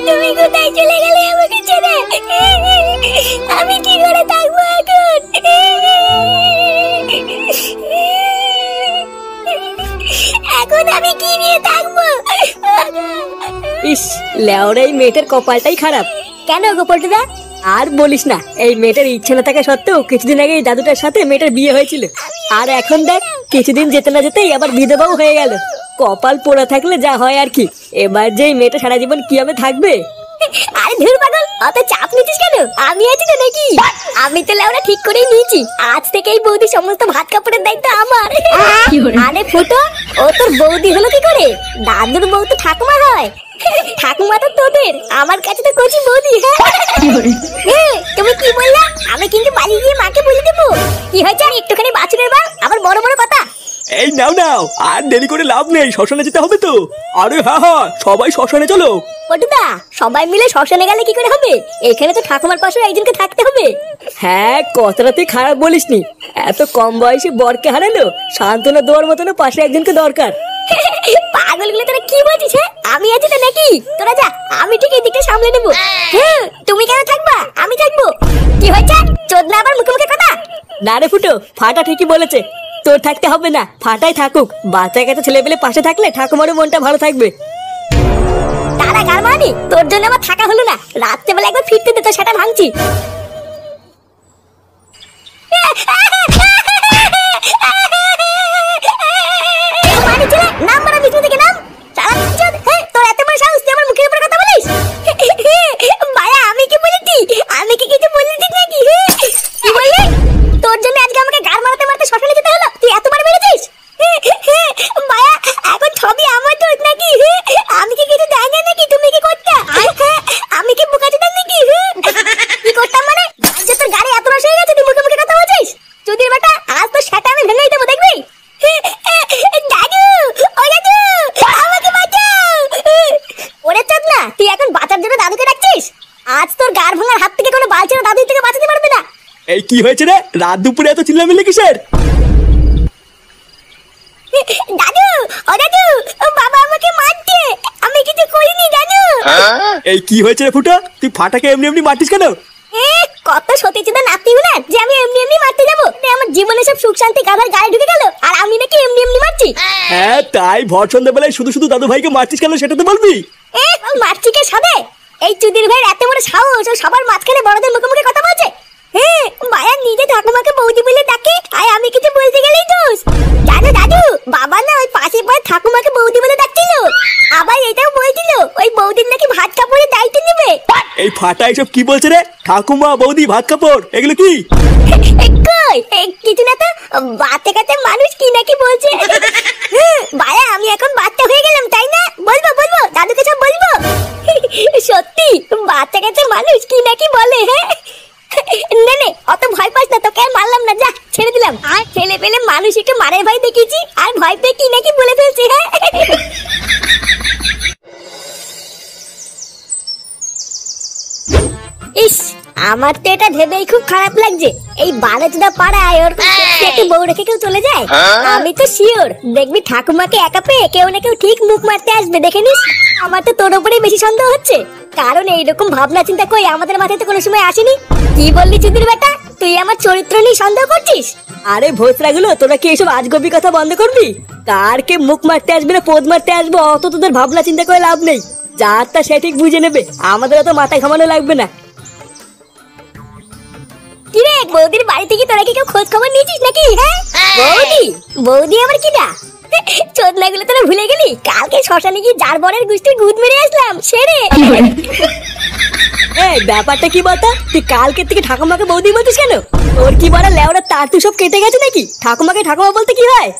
তুমি কোথায় চলে গেলে আমাকে ছেড়ে? আমি কি করে থাকবো এখন? এখন আমি কি নিয়ে থাকবো? ইস, লেওরা এই মেয়েটার কপালটাই খারাপ। কেন গো পল্টুদা? আর বলিস না, এই মেয়েটার ইচ্ছে না থাকা সত্ত্বেও কিছুদিন আগে এই দাদুটার সাথে মেয়েটার বিয়ে হয়েছিল। আর এখন দেখ, কিছুদিন যেতে না যেতেই আবার বিধবাও হয়ে গেল। কপাল পোড়া থাকলে যা হয় আর কি। এবার যে এই মেয়েটা সারা জীবন কিভাবে থাকবে? আরে ধুর পাগল, অত চাপ নিচ্ছিস কেন? আমি আছি তো নাকি? আমি তো লেওরা ঠিক করেই নিয়েছি, আজ থেকে এই বৌদি সমস্ত ভাত কাপড়ের দায়িত্ব আমার। আরে ফুটো, ও তোর বৌদি হলো কি করে? দাদুর বউ তো ঠাকুমা হয়। ঠাকুমা তো তোদের, আমার কাছে তো কচি বৌদি। হ্যাঁ, তুমি কি বললা? আমি কিন্তু বাড়ি গিয়ে মাকে বলে দেবো। কি হয়েছে? আর একটুখানি বাছুরের বার, আবার বড় বড় কথা। এই নাও নাও, আর দেরি করে লাভ নেই, শ্মশানে যেতে হবে তো। আরে হ্যাঁ হ্যাঁ, সবাই শ্মশানে চলো। পটুদা, সবাই মিলে শ্মশানে গেলে কি করে হবে? এখানে তো ঠাকুমার পাশে একজনকে থাকতে হবে। হ্যাঁ, কথাটা তুই খারাপ বলিসনি। এত কম বয়সে বরকে হারালো, সান্ত্বনা দেওয়ার মতন পাশে একজনকে দরকার। পাগলগুলো তোরা কি বলছিস? আমি আছি তো নাকি? তোরা যা, আমি ঠিক এই দিকটা সামলে নেবো। হ্যাঁ, তুমি কেন থাকবা? আমি থাকবো। কি হয়েছে? চোদনা আবার মুখে মুখে কথা? না রে ফুটো, ফাটা ঠিকই বলেছে। তোর থাকতে হবে না, ফাটাই থাকুক। বাচ্চা কাছে ছেলে পেলে পাশে থাকলে ঠাকুমারও মনটা ভালো থাকবে। তারা গার মানি, তোর জন্য আমার থাকা হলো না। রাত্রেবেলা একবার ফিরতে দে, তো সেটা ভাঙছি। নাম মারা বিছু থেকে নাম। সারা বিছু, তোর এত বড় সাহস, তুই আমার মুখের উপর কথা বলিস? ভাইয়া, আমি কি বলেছি? আমি কি কিছু বলেছি নাকি? কি বললি? তোর জন্য আজকে আমাকে গার মারতে মারতে শ্মশানে যেতে হলো। তুই এতবার বেড়েছিস? ভাইয়া, এখন সবই আমার দোষ নাকি? আমি কি কিছু জানি না নাকি? তুমি কি করতে? আমি কি বোকা ছিলাম নাকি? কি করতাম মানে? যে তোর গাড়ি এত রস হয়ে গেছে, তুই মুখে মুখে কথা বলছিস? চুদির বেটা, আজ তো সেটা আমি ভেঙেই দেবো, দেখবি? দাদু, ও দাদু, আমাকে বাঁচাও। ওরে চোদনা, তুই এখন বাঁচার জন্য দাদুকে ডাকছিস? আজ তোর গার ভাঙার হাত থেকে কোনো বালছেনা দাদু থেকে বাঁচাতে পারবে না। এই কি হয়েছে রে? রাত দুপুরে এত চিল্লামিল্লি কিসের? দাদু, ও দাদু, বাবা আমাকে মারছে। আমি কিছু করিনি দাদু। এই কি হয়েছে রে ফুটা? তুই ফাটাকে এমনি এমনি মারতিস কেন? কত সতীচুদা নাতি না যে আমি এমনি এমনি মারতে যাবো? আমার জীবনে সব সুখ শান্তি গাধার গায়ে ঢুকে গেল, আর আমি নাকি এমনি এমনি মারছি? হ্যাঁ, তাই ভর সন্ধ্যাবেলায় শুধু শুধু দাদু ভাইকে মারতিস কেন সেটা তো বলবি। মারছি কে সাথে? এই চুদির ভাইয়ের এত বড় সাহস, ও সবার মাঝখানে বড়দের মুখে মুখে কথা বলছে। ভাইয়া নিজে ঠাকুমাকে বৌদি বলে ডাকে, আর আমি কিছু বলতে গেলেই দোষ। জানো দাদু, বাবা না ওই পাশের বাড়ির ঠাকুমাকে বৌদি বলে ডাকছিল। আবার এটাও বলছিল ওই বৌদির নাকি ভাত কাপড়ের দায়িত্ব নেবে। এই ফাটা এসব কি বলছে রে? ঠাকুমা, বৌদি, ভাত কাপড়, এগুলো কি? কই কিছু না তো, বাচ্চা কাচ্চা মানুষ কি নাকি বলছে। ভাইয়া, আমি এখন বাচ্চা হয়ে গেলাম তাই না? বলবো বলবো, দাদুকে সব বলবো। সত্যি বাচ্চা কাচ্চা মানুষ কি নাকি বলে। নে নে, অত ভয় পাস না, তোকে আর মারলাম না, যা ছেড়ে দিলাম। আর ছেলে পেলে মানুষ একটু মারের ভয় দেখিয়েছি, আর ভয় পেয়ে কি নাকি বলে ফেলছে। ইস, আমার তো এটা ভেবেই খুব খারাপ লাগছে। এই বালেচুদা পাড়ায় ওর একটু বউ রেখে কেউ চলে যায়। আমি তো শিওর দেখবি ঠাকুমাকে একা পেয়ে কেউ না কেউ ঠিক মুখ মারতে আসবে, দেখে নিস। আমার তো তোর উপরেই বেশি সন্দেহ হচ্ছে, কারণ এইরকম ভাবনা চিন্তা কই আমাদের মাথায় তো কোনো সময় আসেনি। কি বললি চুদির বেটা? তুই আমার চরিত্র নিয়ে সন্দেহ করছিস? আরে ভোসরাগুলো, তোরা কি এসব আজগবি কথা বন্ধ করবি? কার কে মুখ মারতে আসবে না পোদ মারতে আসবে, অত তোদের ভাবনা চিন্তা করে লাভ নেই। যার তা সে ঠিক বুঝে নেবে, আমাদের অত মাথা ঘামানো লাগবে না। কিরে, বৌদির বাড়ি থেকে তোরা কি কেউ খোঁজ খবর নিয়েছিস নাকি? বৌদি, বৌদি আবার কিটা? চোদনাগুলো তোরা ভুলে গেলি? কালকে শ্মশানে গিয়ে যার বরের গুষ্টির গুদ মেরে আসলাম, সেরে। এই ব্যাপারটা কি বলতো? তুই কালকে থেকে ঠাকুমাকে বৌদি বলছিস কেন? তোর কি বড় লেওরা তার তুই সব কেটে গেছে নাকি? ঠাকুমাকে ঠাকুমা বলতে কি হয়?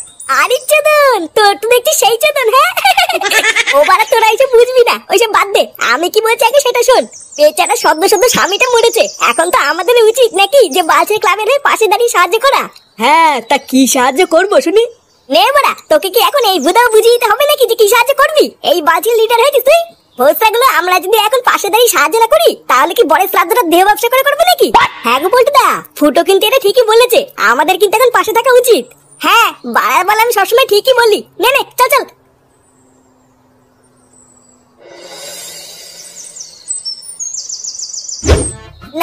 আরে চোদন, তোর তো দেখছি সেই চোদন। হ্যাঁ, ও বাড়া তোরা এইসব বুঝবি না, ওইসব বাদ দে। আমি কি বলছি আগে সেটা শোন। বেচারা সদ্য সদ্য স্বামীটা মরেছে, এখন তো আমাদের উচিত নাকি যে বালছের ক্লাবের হয়ে পাশে দাঁড়িয়ে সাহায্য করা। হ্যাঁ, তা কি সাহায্য করবো শুনি? নে বড়া, তোকে কি এখন এই বুধাও বুঝিয়ে দিতে হবে নাকি যে কি সাহায্য করবি? এই বালছের লিডার হয়েছিস তুই। ভোসরাগুলো, আমরা যদি এখন পাশে দাঁড়িয়ে সাহায্য না করি, তাহলে কি বড় শ্রাদ্ধটা দেহ ব্যবসা করে করবো নাকি? হ্যাঁ গো পল্টুদা, ফুটো কিন্তু এটা ঠিকই বলেছে, আমাদের কিন্তু এখন পাশে থাকা উচিত। হ্যাঁ, বাড়ার বেলা আমি সবসময় ঠিকই বলি। নে নে, চল চল।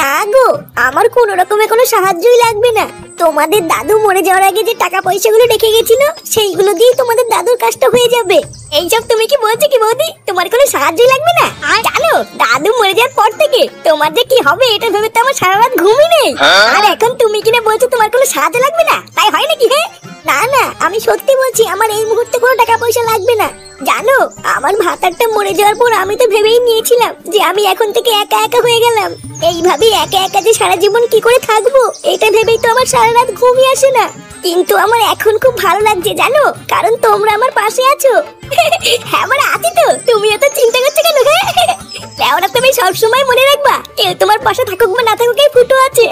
না গো, আমার কোনো রকমের কোনো সাহায্যই লাগবে না। তোমাদের দাদু মরে যাওয়ার আগে যে টাকা পয়সাগুলো রেখে গেছিল সেইগুলো দিয়ে তোমাদের দাদুর কাজটা হয়ে যাবে। এইসব তুমি কি বলছো কি বৌদি? তোমার কোনো সাহায্যই লাগবে না? জানো, দাদু মরে যাওয়ার পর থেকে তোমার যে কি হবে এটা ভেবে তো আমার সারা রাত ঘুমই নেই। আর এখন তুমি কিনা বলছো তোমার কোনো সাহায্য লাগবে না, তাই হয় নাকি? হ্যাঁ, না না, আমি সত্যি বলছি, আমার এই মুহূর্তে কোনো টাকা পয়সা লাগবে না। জানো, আমার ভাতারটা মরে যাওয়ার পর আমি তো ভেবেই নিয়েছিলাম যে আমি এখন থেকে একা একা হয়ে গেলাম। এইভাবে একা একা যে সারা জীবন কি করে থাকবো এটা ভেবেই তো আমার সারা রাত ঘুমই আসে না। কিন্তু আমার এখন খুব ভালো লাগছে জানো, কারণ তোমরা আমার পাশে আছো। হ্যাঁ, আমার আছি তো, তুমি এত চিন্তা করছো কেন? ওরা তুমি সবসময় মনে রাখবা, কেউ তোমার পাশে থাকুক বা না থাকুক, এই ফুটো আছে।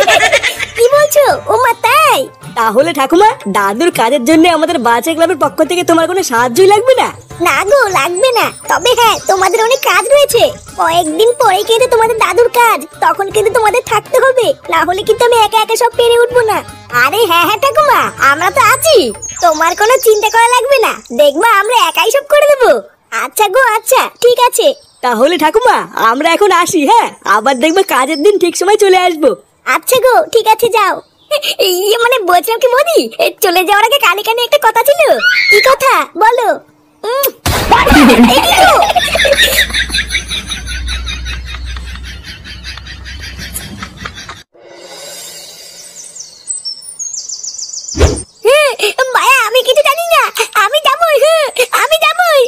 কি বলছো? ও মা, তাই? তাহলে ঠাকুমা, দাদুর কাজের জন্য আমাদের বাচ্চা ক্লাবের পক্ষ থেকে তোমার কোনো সাহায্যই লাগবে না? না গো, লাগবে না। তবে হ্যাঁ, তোমাদের অনেক কাজ রয়েছে। কয়েকদিন পরে কিন্তু তোমাদের দাদুর কাজ, তখন কিন্তু তোমাদের থাকতে হবে, না হলে কিন্তু আমি একা একা সব পেরে উঠবো না। আরে হ্যাঁ হ্যাঁ ঠাকুমা, আমরা তো আছি, তোমার কোনো চিন্তা করা লাগবে না। দেখবা আমরা একাই সব করে দেবো। আচ্ছা গো, আচ্ছা ঠিক আছে। তাহলে ঠাকুমা, আমরা এখন আসি। হ্যাঁ, আবার দেখবে কাজের দিন ঠিক সময় চলে আসবো। আচ্ছা গো, ঠিক আছে, যাও। মানে বলছিলাম কি মোদি, চলে যাওয়ার আগে কানে কানে একটা কথা ছিল। কি কথা বলো? এই কি গো? মায়া, আমি কিছু জানি না, আমি যাবই, আমি যাবই।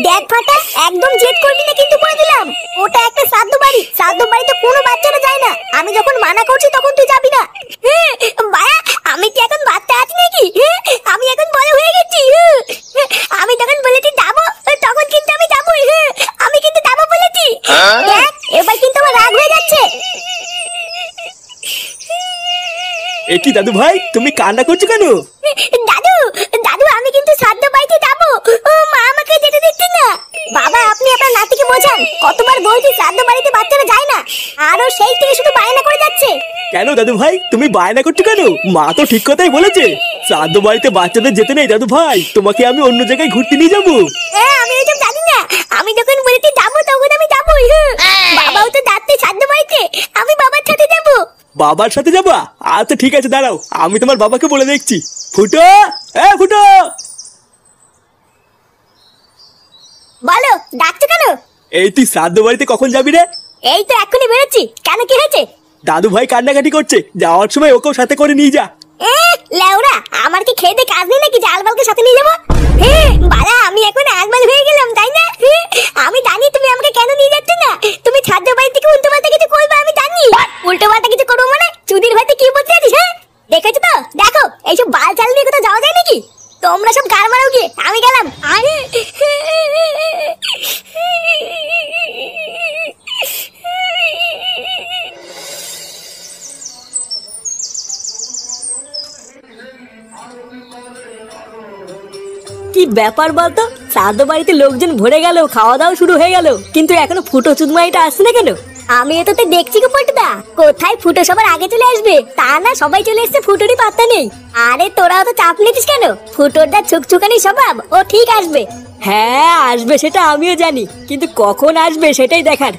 দেখ ফাটা, একদম জেদ করবি না কিন্তু, বলে দিলাম। ওটা একটা শ্রাদ্ধ বাড়ি, শ্রাদ্ধ বাড়িতে কোনো বাচ্চারা যায় না। আমি যখন মানা করছি তখন তুই যাবি না। মায়া, আমি কি এখন বাচ্চা আছি নাকি? আমি এখন বড় হয়ে গেছি। আমি যখন বলেছি যাবো, তখন কিন্তু আমি যাবই। আমি কিন্তু যাবো বলেছি। দেখ, এবার কিন্তু আমার রাগ হয়ে যাচ্ছে। এ কি দাদু ভাই, তুমি কান্না করছো কেন? দাদু, দাদু, আমি কিন্তু শ্রাদ্ধ বাড়িতে যাবো। মা আমাকে যেতে দিচ্ছে না। বাবা, আপনি আপনার নাতিকে বোঝান, কতবার বলছি শ্রাদ্ধ বাড়িতে বাচ্চারা যায় না, আরো সেই থেকে শুধু বায়না করে যাচ্ছে। কেন দাদু ভাই, তুমি বায়না করছো কেন? মা তো ঠিক কথাই বলেছে, শ্রাদ্ধ বাড়িতে বাচ্চাদের যেতে নেই। দাদু ভাই, তোমাকে আমি অন্য জায়গায় ঘুরতে নিয়ে যাবো। আমি ওইসব জানি না, আমি যখন বলেছি যাবো তখন আমি যাবোই। বাবাও তো যাচ্ছে শ্রাদ্ধ বাড়িতে, আমি বাবার সাথে যাবো। বাবার সাথে যাবা? আচ্ছা ঠিক আছে, দাঁড়াও, আমি তোমার বাবাকে বলে দেখছি। ফুটো, ফুটো। বলো, ডাকছো কেন? এই তুই শ্রাদ্ধ বাড়িতে কখন যাবি রে? এই তো এক্ষুনি বেরোচ্ছি। কেন, কি হয়েছে? দাদু ভাই কান্নাকাটি করছে, যাওয়ার সময় ওকেও সাথে করে নিয়ে যা। লেওরা, আমার কি খেতে কাজ নেই নাকি যে আলবালকে সাথে নিয়ে যাবো? বাড়া, আমি এখন আলবাল হয়ে গেলাম, তাই না? আমি জানি তুমি আমাকে কেন নিয়ে যাচ্ছ না। তুমি শ্রাদ্ধ বাড়ি থেকে উল্টো পাল্টা কিছু করবে, আমি জানি। উল্টো পাল্টা কিছু করবো মানে? চুদির ভাইতে কি বলতে আছিস? হ্যাঁ, দেখেছো তো, দেখো এইসব বাল চাল নিয়ে কোথাও যাওয়া যায় নাকি? তোমরা সব গার মারাও গিয়ে, আমি গেলাম। আরে কি ব্যাপার বলতো, শ্রাদ্ধ বাড়িতে লোকজন ভরে গেল, খাওয়া দাওয়া শুরু হয়ে গেল, কিন্তু এখনো ফুটো চুদমাইটা আসছে না কেন? আমি তো দেখছি গো পল্টুদা, কোথায় ফুটো সবার আগে চলে আসবে, তা না সবাই চলে এসছে, ফুটোরই পাত্তা নেই। আরে তোরাও তো চাপ নিতিস কেন? ফুটোর দা ছুকছুকানি স্বভাব, ও ঠিক আসবে। হ্যাঁ, আসবে সেটা আমিও জানি, কিন্তু কখন আসবে সেটাই দেখার।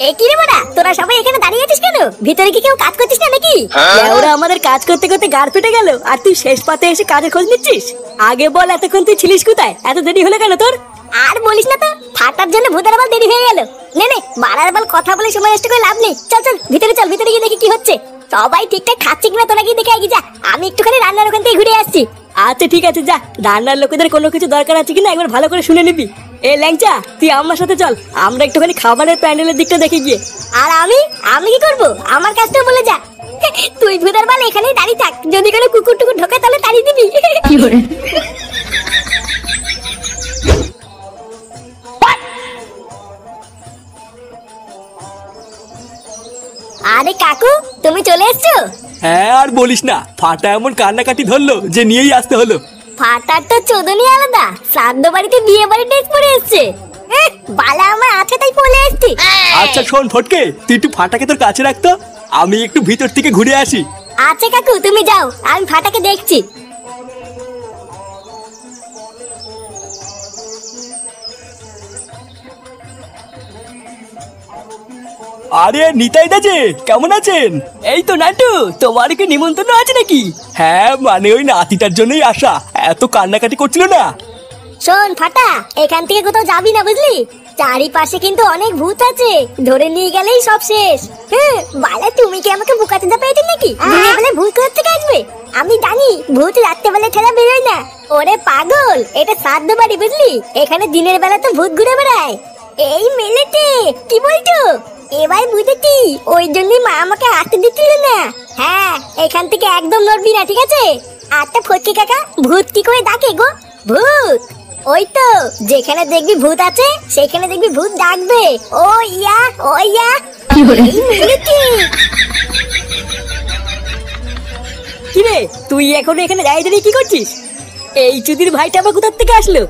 এ কি রে বড়া, তোরা সবাই এখানে দাঁড়িয়ে আছিস কেন? ভিতরে কি কেউ কাজ করছিস না নাকি? ওরা আমাদের কাজ করতে করতে গাড় ফেটে গেল, আর তুই শেষ পাতে এসে কাজের খোঁজ নিচ্ছিস? আগে বল, এতক্ষণ তুই ছিলিস কোথায়? এত দেরি হলো কেন তোর? আর বলিস না তো, ফাটার জন্য ভূতের বাল দেরি হয়ে গেল। নে নে, বাড়ার বাল কথা বলে সময় নষ্ট করে লাভ নেই। চল চল, ভিতরে চল, ভিতরে গিয়ে দেখি কি হচ্ছে। সবাই ঠিকঠাক খাচ্ছে কিনা তোরা গিয়ে দেখে আগে যা, আমি একটুখানি রান্নার ওখান থেকে ঘুরে আসছি। আচ্ছা ঠিক আছে, যা। রান্নার লোকেদের কোনো কিছু দরকার আছে কিনা একবার ভালো করে শুনে নিবি। এ ল্যাংচা, তুই আমার সাথে চল, আমরা একটুখানি খাবারের প্যান্ডেলের দিকটা দেখে গিয়ে। আর আমি কি করব? আমার কাজটা বলে যা। তুই ভূতের বাল এখানেই দাঁড়িয়ে থাক, যদি কোনো কুকুর টুকুর ঢোকে তাহলে তাড়িয়ে দিবি। আরে কাকু, তুমি চলে এসছো? হ্যাঁ, আর বলিস না, ফাটা এমন কান্নাকাটি ধরলো যে নিয়েই আসতে হলো। ফাটার তো চোদনই আলাদা, শ্রাদ্ধ বাড়িতে বিয়ে বাড়ি ড্রেস পরে এসছে। বালা আমার আছে তাই পরে এসছি। আচ্ছা শোন ফটকে, তুই একটু ফাটাকে তোর কাছে রাখতো, আমি একটু ভিতর থেকে ঘুরে আসি। আচ্ছা কাকু, তুমি যাও, আমি ফাটাকে দেখছি। আরে নিতাই দা যে কেমন আছেন? এই তো নাটু, তোমার কি নিমন্ত্রণ আছে নাকি? হ্যাঁ মানে ওই নাতিটার জন্যই আসা, এত কান্নাকাটি করছিল না। শোন ফাটা, এখান থেকে কোথাও যাবি না বুঝলি, চারিপাশে কিন্তু অনেক ভূত আছে, ধরে নিয়ে গেলেই সব শেষ। হ্যাঁ বালা, তুমি কি আমাকে বোকাচোদা পেয়েছেন নাকি? দিনের বেলা ভূত কোথা থেকে আসবে? আমি জানি ভূত রাত্রেবেলা ঠেলা বেরোয় না। ওরে পাগল, এটা শ্রাদ্ধ বাড়ি বুঝলি, এখানে দিনের বেলা তো ভূত ঘুরে বেড়ায়। এই মেলেতে কি বলছো? এবার বুঝেছি, ওই জন্যই মা আমাকে আসতে দিচ্ছিল না। হ্যাঁ, এখান থেকে একদম নড়বি না, ঠিক আছে? আচ্ছা ফটকে কাকা, ভূত কি করে ডাকে গো? ভূত ওই তো, যেখানে দেখবি ভূত আছে সেখানে দেখবি ভূত ডাকবে। ও ইয়া, ও ইয়া। এই মেলেতে কিরে, তুই এখন এখানে দাঁড়িয়ে দাঁড়িয়ে কি করছিস? এই চুদির ভাইটা আবার কোথার থেকে আসলো?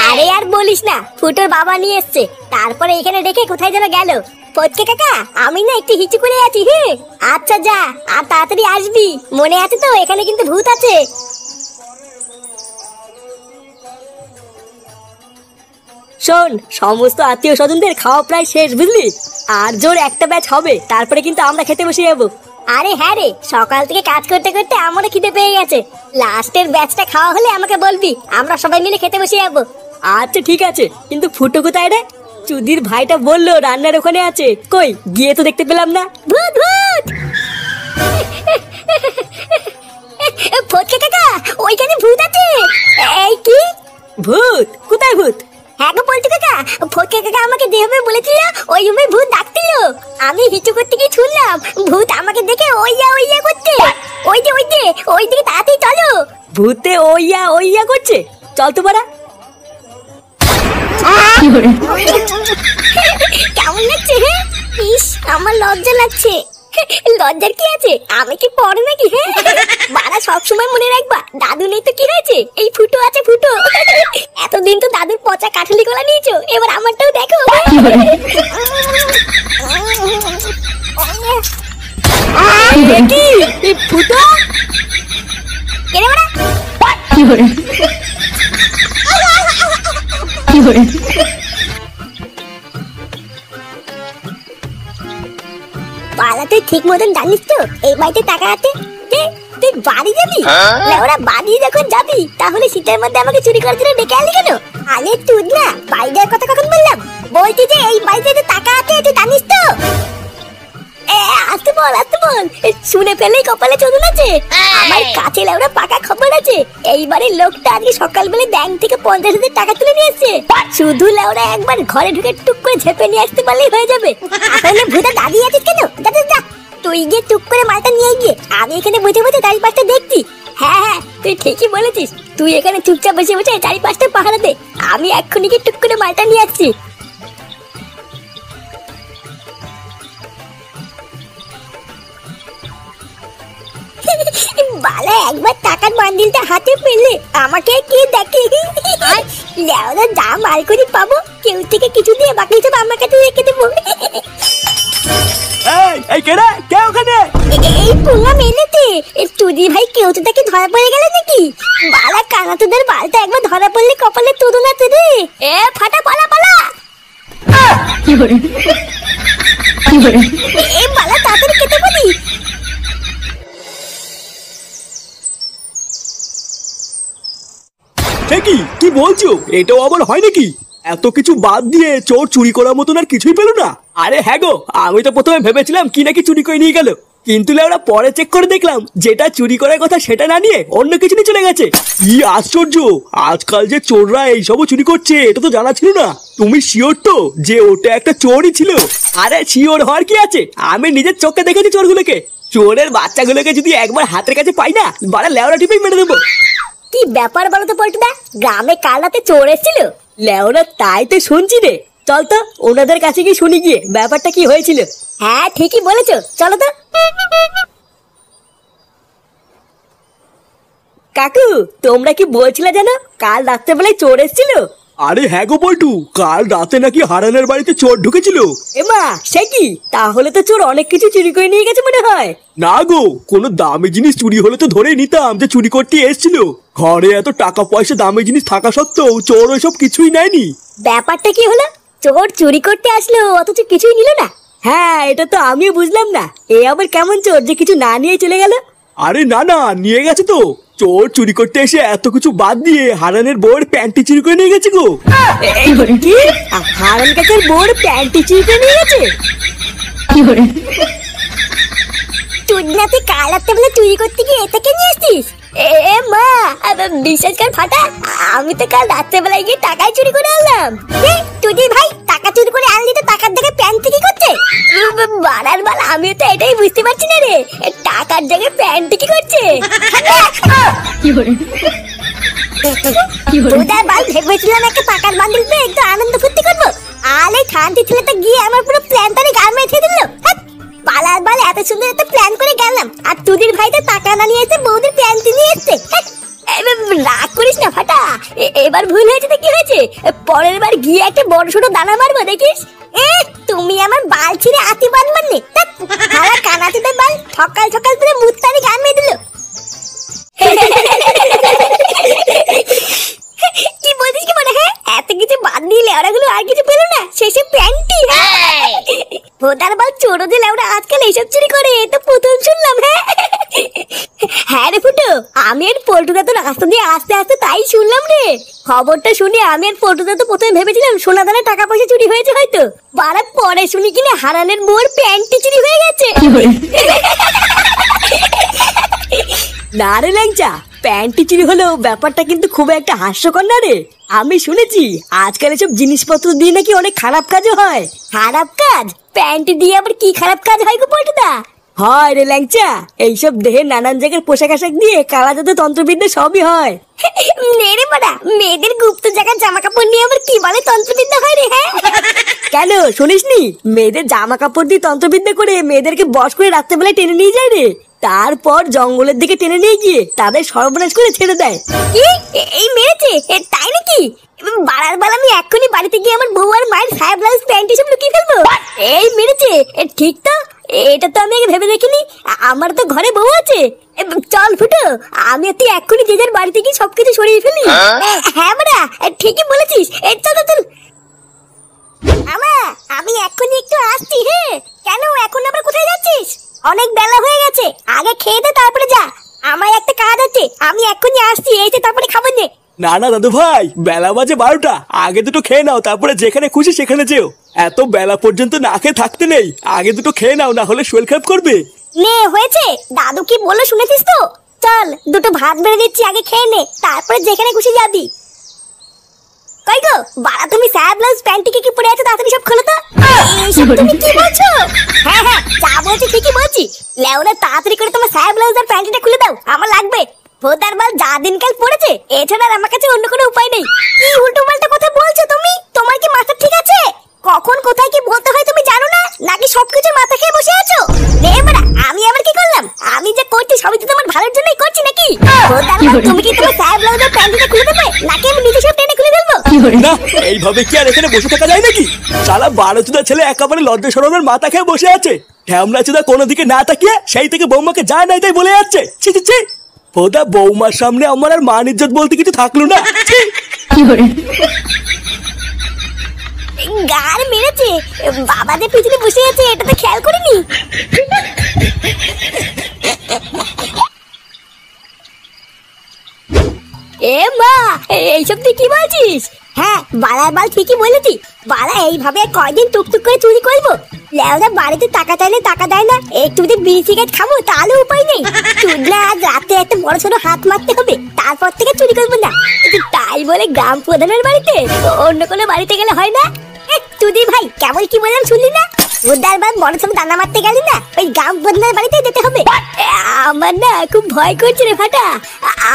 আরে আর বলিস না, ফুটোর বাবা নিয়ে এসছে, তারপরে এখানে রেখে কোথায় যেন গেল। ফটকে কাকা, আমি না একটু হিচু করে আছি। হ্যাঁ আচ্ছা যা, আর তাড়াতাড়ি আসবি, মনে আছে তো এখানে কিন্তু ভূত আছে। শোন, সমস্ত আত্মীয় স্বজনদের খাওয়া প্রায় শেষ বুঝলি, আর জোর একটা ব্যাচ হবে, তারপরে কিন্তু আমরা খেতে বসে যাবো। আরে হ্যাঁ রে, সকাল থেকে কাজ করতে করতে আমারও খিদে পেয়ে গেছে। লাস্টের ব্যাচটা খাওয়া হলে আমাকে বলবি, আমরা সবাই মিলে খেতে বসে যাবো। আচ্ছা ঠিক আছে, কিন্তু ফুটো কোথায় রে? চুদির ভাইটা বললো রান্নার ওখানে আছে, কই গিয়ে তো দেখতে পেলাম না। ভূত ভূত! ফটকে কাকা, ওইখানে ভূত আছে। এই কি ভূত? কোথায় ভূত? হ্যাঁ গো পল্টু কাকা, ফটকে কাকা আমাকে যেভাবে বলেছিল ওই রুমে ভূত ডাকছিল। আমি হিচু করতে গিয়ে শুনলাম ভূত আমাকে দেখে ওইয়া ওইয়া করছে। ওই যে ওই যে, ওই দিকে তাড়াতাড়ি চলো। ভূতে ওইয়া ওইয়া করছে, চল তো পারা। কেমন লাগছে? হ্যাঁ ইস, আমার লজ্জা লাগছে। লজ্জার কি আছে, আমি কি পড়ে নাকি? হ্যাঁ বাড়া, সবসময় মনে রাখবা, দাদু নেই তো কি হয়েছে, এই ফুটো আছে ফুটো। এতদিন তো দাদুর পচা কাঠালি গলা নিয়েছো, এবার আমারটাও দেখো। কি এই ফুটো? কেরে বাড়া? বাড়া, তুই ঠিক মতন জানিস তো এই বাড়িতে টাকা আছে? তুই বাড়ি যাবি? ওরা বাড়ি যখন যাবি, তাহলে শীতের মধ্যে আমাকে চুরি করার জন্য ডেকে আনলি কেন? আরে তুই না, বাড়ি যাওয়ার কথা কখন বললাম? বলছি যে এই বাড়িতে যে টাকা আছে, তুই জানিস তো? আস্তে বল, আস্তে বল, শুনে ফেলেই কপালে চোদন আছে। আমার কাছে লেওরা পাকা খবর আছে, এইবারের লোকটা আজকে সকালবেলা ব্যাংক থেকে 50,000 টাকা তুলে নিয়ে এসছে। শুধু লেওরা একবার ঘরে ঢুকে টুক করে ঝেপে নিয়ে আসতে পারলেই হয়ে যাবে। আসলে ভূতা দাঁড়িয়ে আছিস কেন? যা, তুই গিয়ে টুক করে মালটা নিয়ে গিয়ে, আমি এখানে বসে বসে চারিপাশটা দেখছি। হ্যাঁ হ্যাঁ, তুই ঠিকই বলেছিস, তুই এখানে চুপচাপ বসে বসে চারিপাশটা পাহারা দে, আমি এক্ষুনি গিয়ে টুক করে মালটা নিয়ে আসছি। বালা, একবার টাকার বান্ডিলটা হাতে পেলে আমাকে কি দেখে? লেওরা যা মাল করে পাবো, কেউ থেকে কিছু দিয়ে বাকি সব আমার কাছে রেখে দেবো। এই কেডা কে ওখানে? এই পুঙ্গা মেলেতে তুদি ভাই, কেউ তো তাকে ধরা পড়ে গেল নাকি? বালা কানা, তোদের বালটা একবার ধরা পড়লে কপালে তুদু না রে। ফাটা, পালা পালা। এই বালা, তাড়াতাড়ি কেটে পড়ি। কি বলছো? এটাও আবার হয় নাকি? এত কিছু বাদ দিয়ে চোর চুরি করার মতন আর কিছুই পেল না? আরে হ্যাঁ গো, আমি তো প্রথমে ভেবেছিলাম কি নাকি চুরি করে নিয়ে গেল, কিন্তু ওরা পরে চেক করে দেখলাম যেটা চুরি করার কথা সেটা না নিয়ে অন্য কিছু নিয়ে চলে গেছে। কি আশ্চর্য, আজকাল যে চোররা এইসবও চুরি করছে এটা তো জানা ছিল না। তুমি শিওর তো যে ওটা একটা চোরই ছিল? আরে শিওর হওয়ার কি আছে, আমি নিজের চোখে দেখেছি চোরগুলোকে। চোরের বাচ্চাগুলোকে যদি একবার হাতের কাছে পাই না, বাড়া লেওরা টিপেই মেরে দেবো। কি ব্যাপার বলো তো পল্টুদা, গ্রামে কাল রাতে চোর এসেছিল? লেওরা তাই তো শুনছি রে, চল তো ওনাদের কাছে গিয়ে শুনি গিয়ে ব্যাপারটা কি হয়েছিল। হ্যাঁ ঠিকই বলেছো, চলো তো। কাকু, তোমরা কি বলছিলে জানো কাল রাত্রেবেলায় চোর এসেছিল? আরে হ্যাঁ গো পল্টু, কাল রাতে নাকি হারানের বাড়িতে চোর ঢুকেছিল। এমা সে কি, তাহলে তো চোর অনেক কিছু চুরি করে নিয়ে গেছে মনে হয়। না গো, কোনো দামি জিনিস চুরি হলে তো ধরে নিতাম যে চুরি করতে এসেছিল। ঘরে এত টাকা পয়সা দামি জিনিস থাকা সত্ত্বেও চোর ওইসব কিছুই নেয়নি। ব্যাপারটা কি হলো? চোর চুরি করতে আসলো অথচ কিছুই নিল না? হ্যাঁ, এটা তো আমিও বুঝলাম না, এ আবার কেমন চোর যে কিছু না নিয়ে চলে গেল। আরে না না, নিয়ে গেছে তো। চোর চুরি করতে এসে এত কিছু বাদ দিয়ে হারানের বউয়ের প্যান্টি চুরি করে নিয়ে গেছে গো। কি? হারান কাকার বউর প্যান্টি চুরি করে নিয়ে গেছে? চুদনাতে কাল রাত্রে বলে চুরি করতে গিয়ে এটাকে নিয়ে আসছিস? এ মা, বিশ্বাস কর ফাটা, আমি তো কাল রাত্রেবেলায় গিয়ে টাকাই চুরি করে আনলাম। তুই ভাই টাকা চুরি করে আনলি তো টাকার দেখে প্যান্ট কি করছে? বাড়ার বাল, আমিও তো এটাই বুঝতে পারছি না রে, টাকার জায়গায় প্যান্ট কি করছে। তোদের বাল ভেবেছিলাম একটা টাকার বান্ডিল পেয়ে একটু আনন্দ ফুর্তি করবো, আর এই খানটি ছেলেটা গিয়ে আমার পুরো প্ল্যানটারে গান মেরে দিল। পালার বাল, এত সুন্দর একটা প্ল্যান করে গেলাম, আর তুদির ভাই তো টাকা না নিয়ে এসে বৌদির প্যান্ট নিয়ে এসছে। রাগ করিস না ফাটা, এবার ভুল হয়েছে তো কি হয়েছে, পরের বার গিয়ে একটা বড় ছোট দানা মারবো, দেখিস। তুমি আমার বাল ছিঁড়ে আতি বাঁধবার নে, হারা কানাতিদের বাল সকাল সকাল তুলে মুত্তারি গান মেয়ে দিল। কি বলছিস কি মনে? হ্যাঁ, এত কিছু বাদ দিয়ে লেওড়াগুলো আর কিছু পেলো না, শেষে প্যান্টি। ভোটার বাল চোরো যে লেওড়া আজকাল এইসব চুরি করে, এ তো প্রথম শুনলাম। হ্যাঁ রে ফুটো, আমি আর পল্টুদা তো রাস্তা দিয়ে আস্তে আস্তে তাই শুনলাম রে। খবরটা শুনে আমি আর পল্টুদা তো প্রথমে ভেবেছিলাম সোনা দানা টাকা পয়সা চুরি হয়েছে হয়তো, বারাত পরে শুনি কিনা হারানের বউর প্যান্টি চুরি হয়ে গেছে। না রে ল্যাংচা, প্যান্টি চুরি হলেও ব্যাপারটা কিন্তু খুব একটা হাস্যকর না রে। আমি শুনেছি আজকাল এসব জিনিসপত্র দিয়ে নাকি অনেক খারাপ কাজও হয়। খারাপ কাজ? প্যান্টি দিয়ে আবার কি খারাপ কাজ হয় গো পল্টুদা? হয় রে ল্যাংচা, এইসব দেহের নানান জায়গার পোশাক আশাক দিয়ে কালা জাদু তন্ত্রবিদ্যা সবই হয়। নেড়ে মারা, মেয়েদের গুপ্ত জায়গার জামা কাপড় নিয়ে আবার কি বলে তন্ত্রবিদ্যা হয় রে? হ্যাঁ কেন শুনিসনি? মেয়েদের জামা কাপড় দিয়ে তন্ত্রবিদ্যা করে মেয়েদেরকে বশ করে রাত্রেবেলায় টেনে নিয়ে যায় রে, তারপর জঙ্গলের দিকে টেনে নিয়ে গিয়ে তাদের সর্বনাশ করে ছেড়ে দেয়। কি? এই মেরেছে? তাই নাকি? বাড়ার বেলা আমি এক্ষুনি বাড়িতে গিয়ে আমার বউ আর মায়ের সাহেব ব্লাউজ প্যান্ট সব লুকিয়ে ফেলবো। এই মেরেছে? ঠিক তো, এটা তো আমি আগে ভেবে দেখিনি। আমার তো ঘরে বউ আছে। চল ফুটো, আমি তুই এক্ষুনি যে যার বাড়িতে গিয়ে সবকিছু সরিয়ে ফেলি। হ্যাঁ বাড়া, ঠিকই বলেছিস। চল চল। আমি এক্ষুনি একটু আসছি। হ্যাঁ, কেন এখন আবার কোথায় যাচ্ছিস? অনেক বেলা হয়ে গেছে, আগে খেয়ে দে তারপরে যা। আমার একটা কাজ আছে, আমি এক্ষুনি আসছি, এইতে তারপরে খাবার নে। না না দাদু ভাই, বেলা বাজে 12টা, আগে দুটো খেয়ে নাও, তারপরে যেখানে খুশি সেখানে যেও। এত বেলা পর্যন্ত না খেয়ে থাকতে নেই, আগে দুটো খেয়ে নাও, না হলে শরীর খারাপ করবে। নে হয়েছে, দাদু কি বললো শুনেছিস তো? চল দুটো ভাত বেড়ে দিচ্ছি, আগে খেয়ে নে, তারপরে যেখানে খুশি যাবি। কই গো বাড়া, তুমি সাহেব ব্লাউজ প্যান্টিকে কি পরে আছো, তাড়াতাড়ি সব খোলো তো। এইসব তুমি কি বলছো? হ্যাঁ হ্যাঁ, যা বলছি ঠিকই বলছি। লেওরা তাড়াতাড়ি করে তোমার সাহেব ব্লাউজ আর প্যান্টিটা খুলে দাও, আমার লাগবে। ভোদার বাল যা দিনকাল পড়েছে, এছাড়া আর আমার কাছে অন্য কোনো উপায় নেই। কি উল্টো পাল্টা কথা বলছো তুমি? তোমার কি মাথা ঠিক আছে? কখন কোথায় কি বলতে হয় তুমি জানো না, নাকি সবকিছু মাথা খেয়ে বসে আছো? বাড়া, আমি আবার কি করলাম? আমি যা করছি সবই তো তোমার ভালোর জন্যই করছি নাকি? ভোদার বাল, তুমি কি তোমার সাহেব ব্লাউজ আর প্যান্টিটা খুলে দেবে, নাকি আমি নিজে সব টেনে খুলে ফেলবো? না, এইভাবে কি আর এখানে বসে থাকা যায় নাকি? শালা 12 ছেলে একেবারে লজ্জা শরমের মাথা খেয়ে বসে আছে। ঢ্যামলা চুদা কোনো দিকে না তাকিয়ে সেই থেকে বৌমাকে যা নাই তাই বলে যাচ্ছে। ছি ছি ছি, ওদা বৌমার সামনে আমার আর মান ইজ্জত বলতে কিছু থাকলো না। গার মেরেছে, বাবা যে পিছনে বসে আছে এটা তো খেয়াল করিনি। এ মা, এইসব তুই কি বলছিস? হ্যাঁ বাড়ার বাল ঠিকই বলেছি। বাড়া এইভাবে কয়দিন টুকটুক করে চুরি করবো? লেওরা বাড়িতে টাকা চাইলে টাকা দেয় না, একটু যদি বিড়ি সিগারেট খাবো তাহলে উপায় নেই। চুদলা আজ রাতে একটা বড় ছোট হাত মারতে হবে, তারপর থেকে চুরি করবো না। তাই বলে গ্রাম প্রধানের বাড়িতে, অন্য কোনো বাড়িতে গেলে হয় না? তুদি ভাই কেমন কি বললাম শুনলি না? উদার বার বড় ছোট দানা মারতে গেলি না, ওই গ্রাম প্রধানের বাড়িতে যেতে হবে। আমার না খুব ভয় করছে রে ফাটা,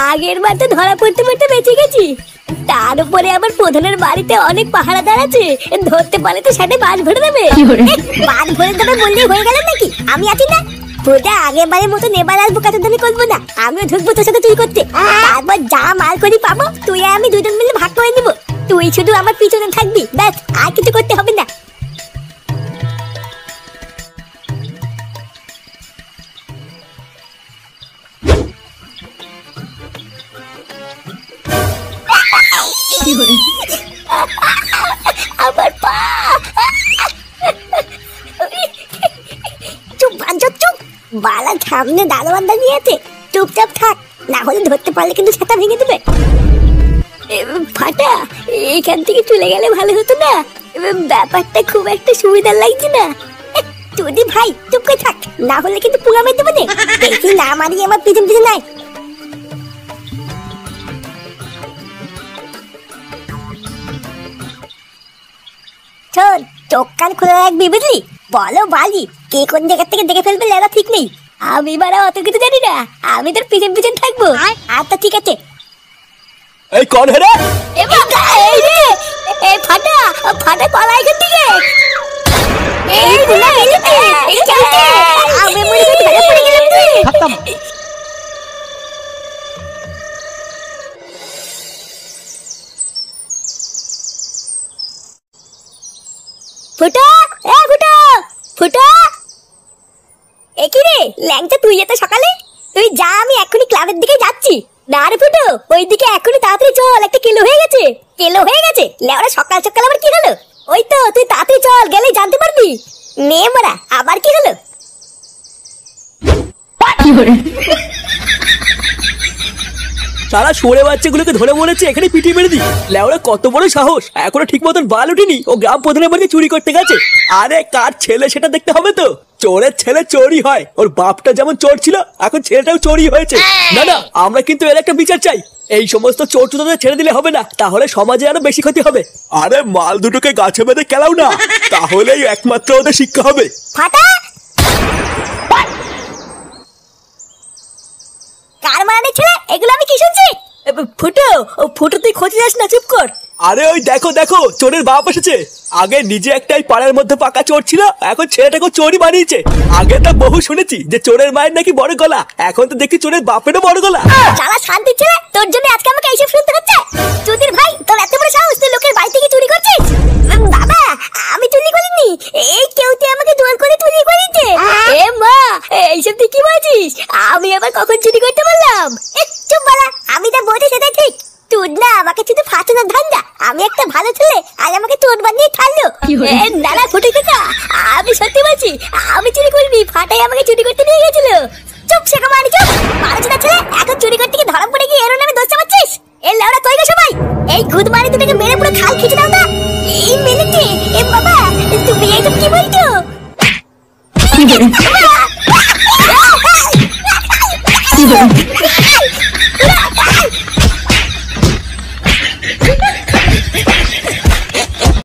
আগের বার তো ধরা পড়তে পড়তে বেঁচে গেছি, তার উপরে আবার প্রধানের বাড়িতে অনেক পাহারাদার আছে, ধরতে পারলে তো সাথে বাজ ভরে দেবে। বাজ ভরে দেবে বললেই হয়ে গেল নাকি? আমি আছি না। ওটা আগের বারের মতো এবার আর বোকাতে দামি করবো না, আমিও ঢুকবো তোর সাথে চুরি করতে। তারপর যা মাল করি পাবো তুই আর আমি দুজন মিলে ভাগ করে নিবো। তুই শুধু আমার পিছনে থাকবি, ব্যাস, আর কিছু করতে হবে না। আমার পা বালা সামনে দারোয়ান দাঁড়িয়ে আছে, চুপচাপ থাক, না হলে ধরতে পারলে কিন্তু ছাতা ভেঙে দেবে। ফাটা, এখান থেকে চলে গেলে ভালো হতো না? ব্যাপারটা খুব একটা সুবিধার লাগছে না। তুই ভাই চুপ করে থাক, না হলে কিন্তু পুঙ্গা মেরে দেবো। দেখি না মারিয়ে আমার পিছন পিছন নাই। শোন, চোখ কান খুলে রাখবি বুঝলি? বলো বালি, কে কোন জায়গা থেকে দেখে ফেলবে লেলা ঠিক নেই। আমি বারা অত কিছু জানি না, আমি তোর পিছন পিছন থাকবো। আচ্ছা ঠিক আছে। এই কোন হেরে? ফাটা ফাটা পালা এখান থেকে। আমি মনে করি ধরে পড়ে গেলাম রে। ফুটো, ফুটো ফুটো, কি রে ল্যাংচা, তুই এত সকালে? তুই যা, আমি এখনই ক্লাবের দিকে যাচ্ছি। না রে ফুটো, ওই দিকে এখনই তাড়াতাড়ি চল, একটা কিলো হয়ে গেছে। কিলো হয়ে গেছে? লেওড়া সকাল সকাল আবার কি হলো? ওই তো তুই তাড়াতাড়ি চল, গেলেই জানতে পারবি। নে মারা, আবার কি হলো? সারা সরে বাচ্চাগুলোকে ধরে বলেছে এখানে পিটিয়ে মেরে দি। লেওরা কত বড় সাহস, এখনো ঠিক মতন বাল উঠেনি, ও গ্রাম প্রধানের বাড়িতে চুরি করতে গেছে। আরে কার ছেলে সেটা দেখতে হবে তো। চোরের ছেলে চোরই হয়, ওর বাপটা যেমন চোর ছিল, এখন ছেলেটাও চোরই হয়েছে। না না, আমরা কিন্তু এর একটা বিচার চাই। এই সমস্ত চোর চোরদের ছেড়ে দিলে হবে না, তাহলে সমাজে আরো বেশি ক্ষতি হবে। আরে মাল দুটোকে গাছে বেঁধে খেলাও না, তাহলেই একমাত্র ওদের শিক্ষা হবে। ফাটা, কার মানে ছেলে এগুলো আমি কি শুনছি? ফুটো, ফুটো তুই খোঁজে যাস না, চুপ কর। আরে ওই দেখো দেখো, চোরের বাপ এসেছে। আগে নিজে একটাই পাড়ার মধ্যে পাকা চোর ছিল, এখন ছেলেটাকে চোরই বানিয়েছে। আগে তো বহু শুনেছি যে চোরের মায়ের নাকি বড় গলা, এখন তো দেখি চোরের বাপেরও বড় গলা। শালা শান্তি ছেলে, তোর জন্য আজকে আমাকে এইসব শুনতে হচ্ছে। চুদির ভাই, তোর এত বড় সাহস, তুই লোকের বাড়ি থেকে চুরি করছিস? বাবা, আমি চুরি করিনি, এই কেউতে আমাকে জোর করে চুরি করেছে। এ মা, এইসব তুই কি বলছিস? আমি আবার কখন চুরি করতে বললাম? চুপ বলা, আমি যা বলছি সেটা ঠিক। তুই না আমাকে শুধু ফাটানোর ধান্দা, আমি একটা ভালো ছেলে আর আমাকে চোর বানিয়ে ছাড়লো। না না ফুটে কাকা, আমি সত্যি বলছি, আমি চুরি করিনি, ফাটাই আমাকে চুরি করতে নিয়ে গেছিল। চুপ শেখা মারি, চুপ মারা ছেলে। এখন চুরি করতে গিয়ে ধরা পড়ে গিয়ে এর নামে দোষ চাপাচ্ছিস? এর লেওড়া কই গো সবাই? এই গুদ